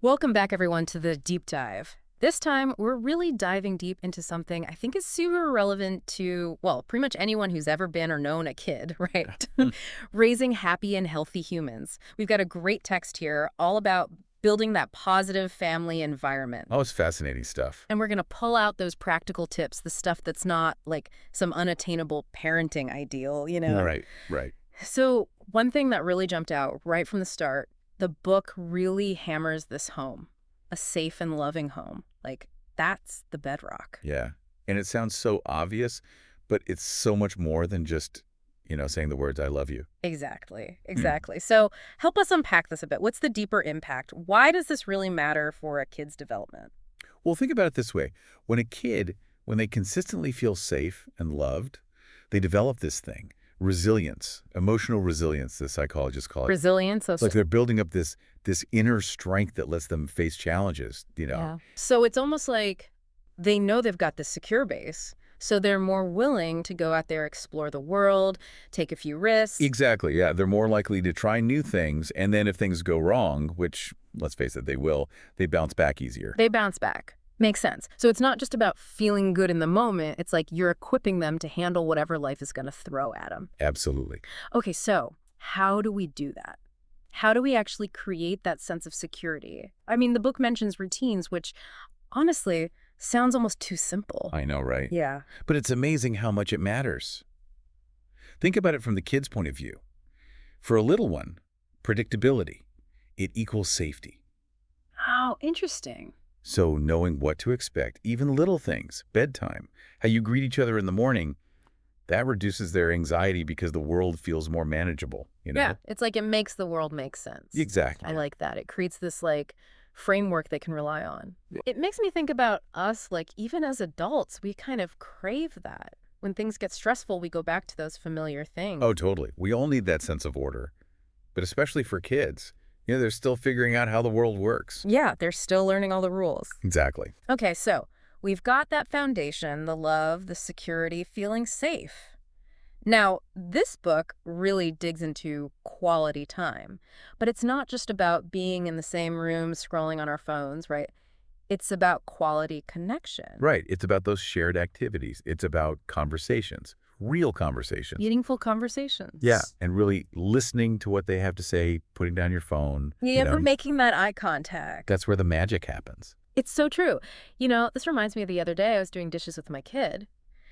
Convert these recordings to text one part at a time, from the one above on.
Welcome back, everyone, to the deep dive. This time, we're really diving deep into something I think is super relevant to, well, pretty much anyone who's ever been or known a kid, right? Hmm. Raising happy and healthy humans. We've got a great text here all about building that positive family environment. Oh, it's fascinating stuff. And we're going to pull out those practical tips, the stuff that's not like some unattainable parenting ideal. Right, right. So, one thing that really jumped out right from the start, the book really hammers this home. A safe and loving home. Like, that's the bedrock. Yeah. And it sounds so obvious, but it's so much more than just, saying the words, I love you. Exactly. Hmm. Exactly. So, help us unpack this a bit. What's the deeper impact? Why does this really matter for a kid's development? Well, think about it this way. When they consistently feel safe and loved, they develop this thing, resilience, emotional resilience, the psychologists call it. Resilience. It's like they're building up this inner strength that lets them face challenges. Yeah. So, it's almost like they know they've got this secure base. So, they're more willing to go out there, explore the world, take a few risks. Exactly, yeah. They're more likely to try new things, and then if things go wrong, which, let's face it, they will, they bounce back easier. They bounce back. Makes sense. So it's not just about feeling good in the moment. It's like you're equipping them to handle whatever life is going to throw at them. Absolutely. Okay, so how do we do that? How do we actually create that sense of security? I mean, the book mentions routines, which honestly sounds almost too simple. I know, right? Yeah. But it's amazing how much it matters. Think about it from the kid's point of view. For a little one, predictability, it equals safety. Oh, interesting. So knowing what to expect, even little things, bedtime, how you greet each other in the morning, that reduces their anxiety because the world feels more manageable. Yeah, it's like it makes the world make sense. I Exactly. like that. It creates this like framework they can rely on. Yeah. It makes me think about us, like even as adults, we kind of crave that. When things get stressful, we go back to those familiar things. Oh, totally. We all need that sense of order, but especially for kids. They're still figuring out how the world works. Yeah, they're still learning all the rules. Exactly. Okay, so we've got that foundation, the love, the security, feeling safe. Now, this book really digs into quality time, but it's not just about being in the same room scrolling on our phones, right? It's about quality connection, Right. It's about those shared activities. It's about conversations, real conversations. meaningful Yeah. conversations. And really listening to what they have to say, putting down your phone. Yeah, but making that eye contact. That's where the magic happens. It's so true. This reminds me of the other day I was doing dishes with my kid,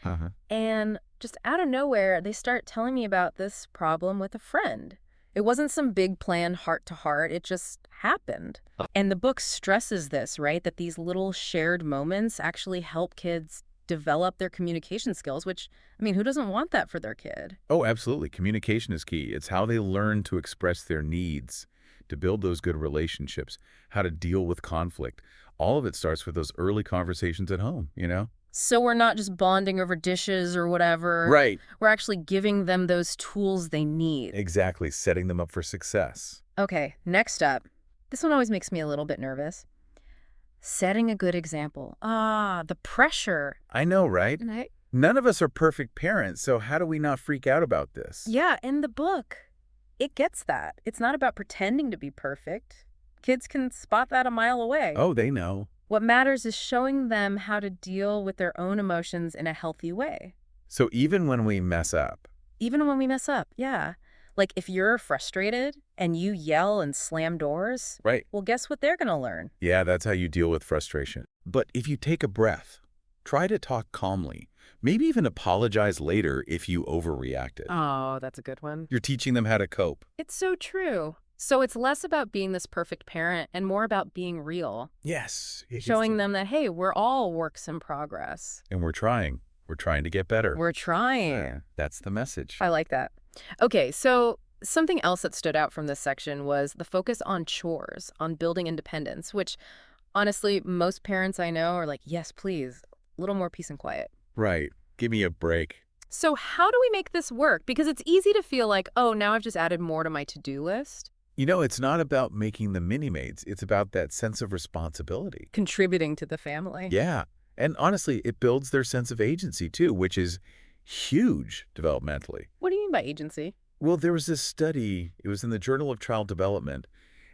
Uh-huh. and just out of nowhere, they start telling me about this problem with a friend. It wasn't some big plan heart to heart, it just happened. And the book stresses this, right? That these little shared moments actually help kids develop their communication skills, which, I mean, who doesn't want that for their kid? Oh, absolutely. Communication is key. It's how they learn to express their needs, to build those good relationships, how to deal with conflict. All of it starts with those early conversations at home. So we're not just bonding over dishes or whatever. Right. We're actually giving them those tools they need. Exactly. Setting them up for success. Okay, next up. This one always makes me a little bit nervous. Setting a good example. Ah, the pressure. I know, right? Right? None of us are perfect parents, so how do we not freak out about this? Yeah, in the book, it gets that. It's not about pretending to be perfect. Kids can spot that a mile away. Oh, they know. What matters is showing them how to deal with their own emotions in a healthy way. So even when we mess up, Even when we mess up, yeah. Like if you're frustrated and you yell and slam doors, right? well, guess what they're going to learn? Yeah, that's how you deal with frustration. But if you take a breath, try to talk calmly, maybe even apologize later if you overreacted. Oh, that's a good one. You're teaching them how to cope. It's so true. So it's less about being this perfect parent and more about being real, Yes. showing them that, hey, we're all works in progress. And we're trying. We're trying to get better. We're trying. Yeah, that's the message. I like that. Okay, so something else that stood out from this section was the focus on chores, on building independence, which honestly, most parents I know are like, yes, please, a little more peace and quiet. Right. Give me a break. So how do we make this work? Because it's easy to feel like, oh, now I've just added more to my to-do list. It's not about making them mini-maids. It's about that sense of responsibility. Contributing to the family. Yeah. And honestly, it builds their sense of agency too, which is huge developmentally. What do you mean by agency? Well, there was this study, it was in the Journal of Child Development,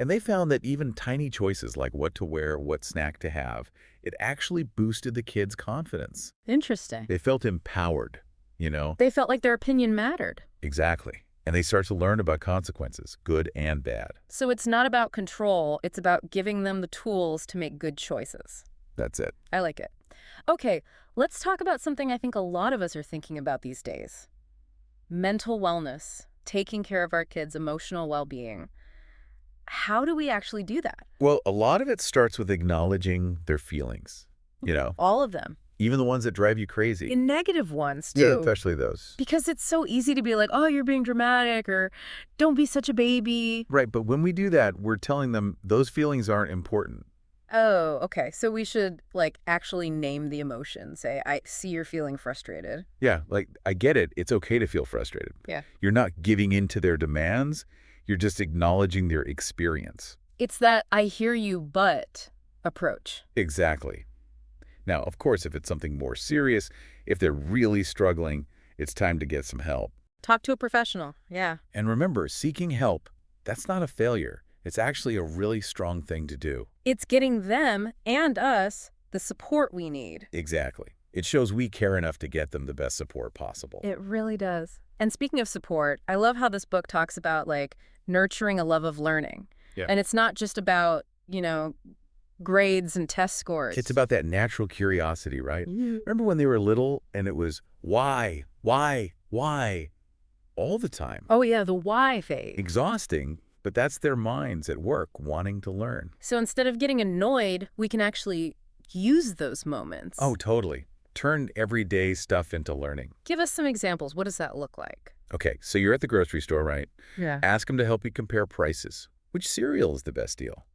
And they found that even tiny choices like what to wear, what snack to have, it actually boosted the kids' confidence. Interesting. They felt empowered, you know? They felt like their opinion mattered. Exactly. And they start to learn about consequences, good and bad. So it's not about control, it's about giving them the tools to make good choices. That's it. I like it. Okay, let's talk about something I think a lot of us are thinking about these days. Mental wellness, taking care of our kids' emotional well-being. How do we actually do that? Well, a lot of it starts with acknowledging their feelings, you know, All of them. even the ones that drive you crazy. In negative ones, Yeah, too. especially those. Because it's so easy to be like, oh, you're being dramatic, or don't be such a baby. Right, but when we do that, we're telling them those feelings aren't important. Oh, okay. So we should, like, actually name the emotion. Say, I see you're feeling frustrated. Yeah, like, I get it. It's okay to feel frustrated. Yeah. You're not giving in to their demands. You're just acknowledging their experience. It's that I hear you, but approach. Exactly. Now, of course, if it's something more serious, if they're really struggling, it's time to get some help. Talk to a professional. Yeah. And remember, seeking help, that's not a failure. It's actually a really strong thing to do. It's getting them and us the support we need. Exactly. It shows we care enough to get them the best support possible. It really does. And speaking of support, I love how this book talks about, like, nurturing a love of learning. Yeah. And it's not just about, grades and test scores. It's about that natural curiosity, right? Mhm. Remember when they were little and it was why, why, all the time? Oh, yeah, the why phase. Exhausting, but that's their minds at work wanting to learn. So instead of getting annoyed, we can actually use those moments. Oh, totally. Turn everyday stuff into learning. Give us some examples. What does that look like? Okay, so you're at the grocery store, right? Yeah. Ask them to help you compare prices. Which cereal is the best deal?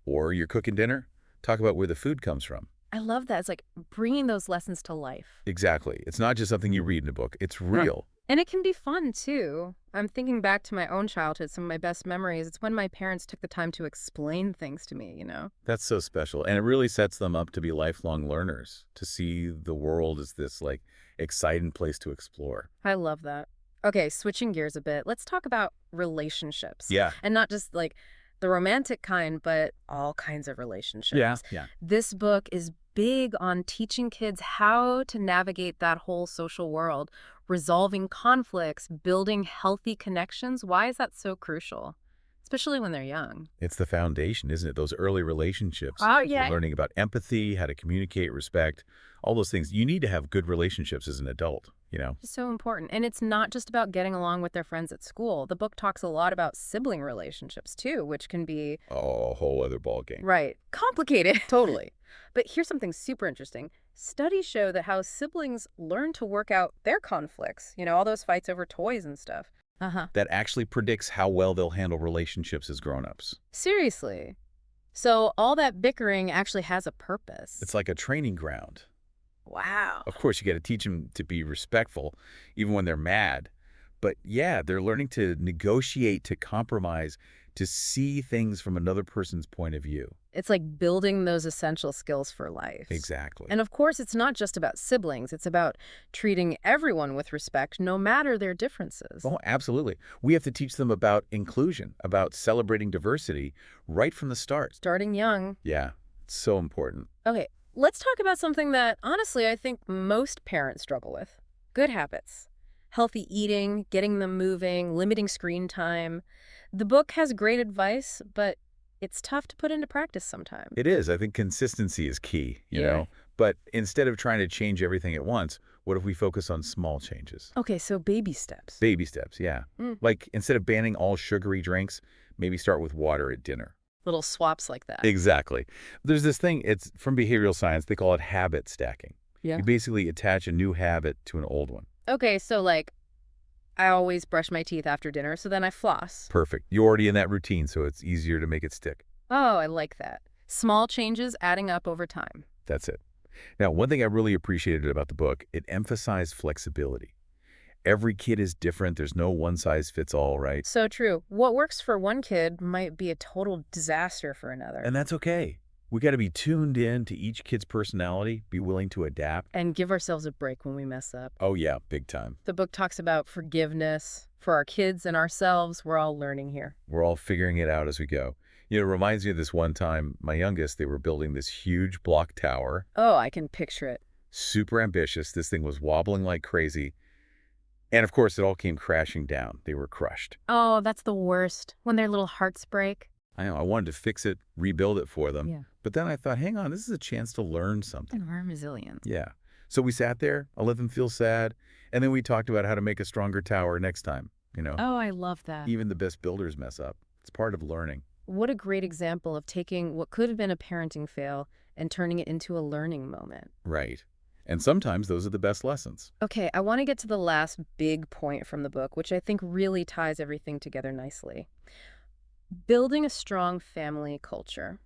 Or you're cooking dinner? Talk about where the food comes from. I love that. It's like bringing those lessons to life. Exactly. It's not just something you read in a book. It's real. And it can be fun, too. I'm thinking back to my own childhood, some of my best memories. It's when my parents took the time to explain things to me, That's so special. And it really sets them up to be lifelong learners, to see the world as this, like, exciting place to explore. I love that. Okay, switching gears a bit, let's talk about relationships. Yeah. And not just, like, the romantic kind, but all kinds of relationships. Yeah. This book is big on teaching kids how to navigate that whole social world, resolving conflicts, building healthy connections. Why is that so crucial? Especially when they're young. It's the foundation, isn't it? Those early relationships. Oh, You're yeah. learning about empathy, how to communicate, respect, all those things. You need to have good relationships as an adult, It's so important. And it's not just about getting along with their friends at school. The book talks a lot about sibling relationships, too, which can be, Oh, a whole other ballgame. right, complicated. Totally. But here's something super interesting. Studies show that how siblings learn to work out their conflicts, all those fights over toys and stuff. Uh-huh. That actually predicts how well they'll handle relationships as grown-ups. Seriously. So all that bickering actually has a purpose. It's like a training ground. Wow. Of course, you got to teach them to be respectful, even when they're mad. But yeah, they're learning to negotiate, to compromise, to see things from another person's point of view. It's like building those essential skills for life. Exactly. And of course, it's not just about siblings. It's about treating everyone with respect, no matter their differences. Oh, absolutely. We have to teach them about inclusion, about celebrating diversity right from the start. Starting young. Yeah, it's so important. Okay, let's talk about something that, honestly, I think most parents struggle with. Good habits. Healthy eating, getting them moving, limiting screen time. The book has great advice, but it's tough to put into practice sometimes. It is. I think consistency is key, you Yeah. know? But instead of trying to change everything at once, what if we focus on small changes? Okay, so baby steps. Baby steps, yeah. Mm. Like instead of banning all sugary drinks, maybe start with water at dinner. Little swaps like that. Exactly. There's this thing, it's from behavioral science, they call it habit stacking. Yeah. You basically attach a new habit to an old one. Okay, so like, I always brush my teeth after dinner, so then I floss. Perfect. You're already in that routine, so it's easier to make it stick. Oh, I like that. Small changes adding up over time. That's it. Now, one thing I really appreciated about the book, it emphasized flexibility. Every kid is different. There's no one size fits all, right? So true. What works for one kid might be a total disaster for another. And that's okay. We got to be tuned in to each kid's personality, be willing to adapt. And give ourselves a break when we mess up. Oh, yeah, big time. The book talks about forgiveness for our kids and ourselves. We're all learning here. We're all figuring it out as we go. It reminds me of this one time, my youngest, they were building this huge block tower, Oh, I can picture it. super ambitious. This thing was wobbling like crazy. And of course, it all came crashing down. They were crushed. Oh, that's the worst, when their little hearts break. I know, I wanted to fix it, rebuild it for them. Yeah. But then I thought, hang on, this is a chance to learn something. And learn resilience. Yeah. So we sat there, I let them feel sad, and then we talked about how to make a stronger tower next time. Oh, I love that. Even the best builders mess up. It's part of learning. What a great example of taking what could have been a parenting fail and turning it into a learning moment. Right. And sometimes those are the best lessons. Okay, I want to get to the last big point from the book, which I think really ties everything together nicely. Building a strong family culture.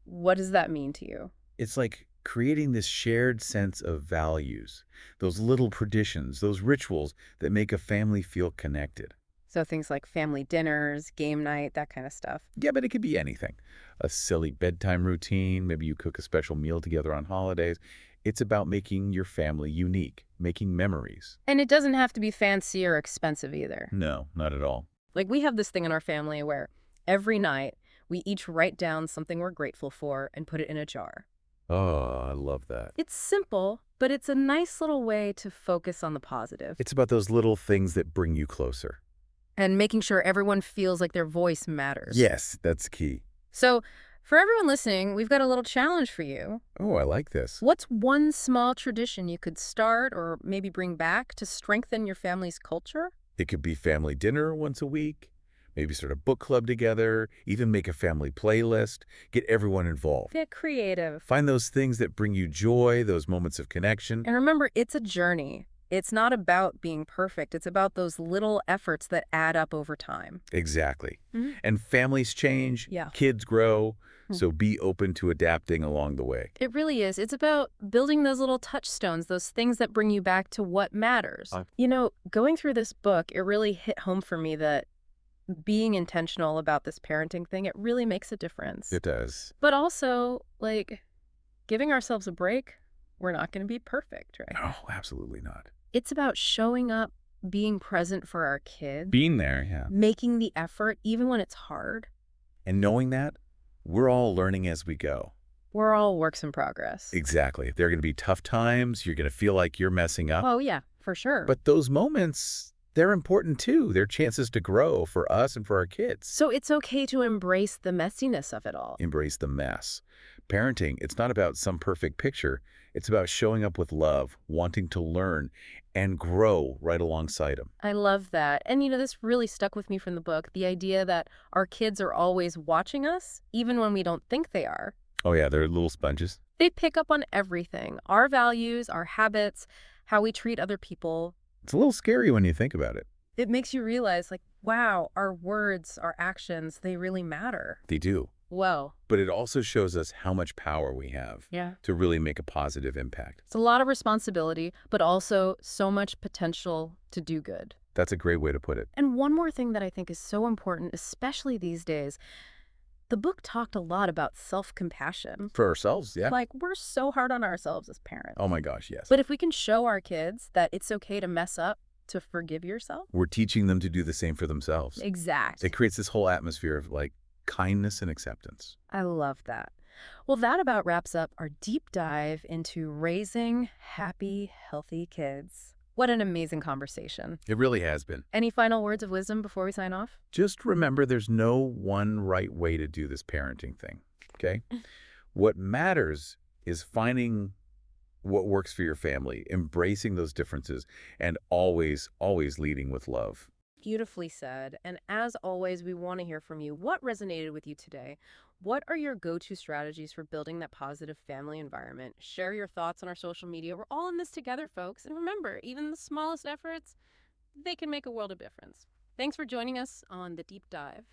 What does that mean to you? It's like creating this shared sense of values, those little traditions, those rituals that make a family feel connected. So things like family dinners, game night, that kind of stuff. Yeah, but it could be anything. A silly bedtime routine, maybe you cook a special meal together on holidays. It's about making your family unique, making memories. And it doesn't have to be fancy or expensive either. No, not at all. Like we have this thing in our family where every night we each write down something we're grateful for and put it in a jar. Oh, I love that. It's simple, but it's a nice little way to focus on the positive It's about those little things that bring you closer. and making sure everyone feels like their voice matters. Yes, that's key. So, for everyone listening, we've got a little challenge for you. Oh, I like this. What's one small tradition you could start or maybe bring back to strengthen your family's culture? It could be family dinner once a week, maybe start a book club together, even make a family playlist, get everyone involved. Get creative. Find those things that bring you joy, those moments of connection. And remember, it's a journey. It's not about being perfect. It's about those little efforts that add up over time. Exactly. Mhm. And families change, Yeah. kids grow, Hmm. so be open to adapting along the way. It really is. It's about building those little touchstones, those things that bring you back to what matters. Going through this book, it really hit home for me that being intentional about this parenting thing, it really makes a difference. It does. But also, like, giving ourselves a break, we're not going to be perfect, right? No, absolutely not. It's about showing up, being present for our kids, Being there, yeah. making the effort, even when it's hard. And knowing that, we're all learning as we go. We're all works in progress. Exactly. There are going to be tough times. You're going to feel like you're messing up. Oh, yeah, for sure. But those moments, they're important too. They're chances to grow for us and for our kids. So it's okay to embrace the messiness of it all. Embrace the mess. Parenting, it's not about some perfect picture. It's about showing up with love, wanting to learn, and grow right alongside them. I love that. And this really stuck with me from the book, the idea that our kids are always watching us, even when we don't think they are. Oh yeah, they're little sponges. They pick up on everything, our values, our habits, how we treat other people. It's a little scary when you think about it. It makes you realize, like, wow, our words, our actions, they really matter. They do. Whoa. But it also shows us how much power we have Yeah. to really make a positive impact. It's a lot of responsibility, but also so much potential to do good. That's a great way to put it. And one more thing that I think is so important, especially these days, the book talked a lot about self-compassion. For ourselves, yeah. Like, we're so hard on ourselves as parents. Oh my gosh, yes. But if we can show our kids that it's okay to mess up, to forgive yourself. We're teaching them to do the same for themselves. Exact. It creates this whole atmosphere of like kindness and acceptance. I love that. Well, that about wraps up our deep dive into raising happy, healthy kids. What an amazing conversation. It really has been. Any final words of wisdom before we sign off? Just remember there's no one right way to do this parenting thing, okay? What matters is finding what works for your family, embracing those differences, and always, always leading with love. Beautifully said. And as always, we want to hear from you. What resonated with you today? What are your go-to strategies for building that positive family environment? Share your thoughts on our social media. We're all in this together, folks. And remember, even the smallest efforts, they can make a world of difference. Thanks for joining us on The Deep Dive.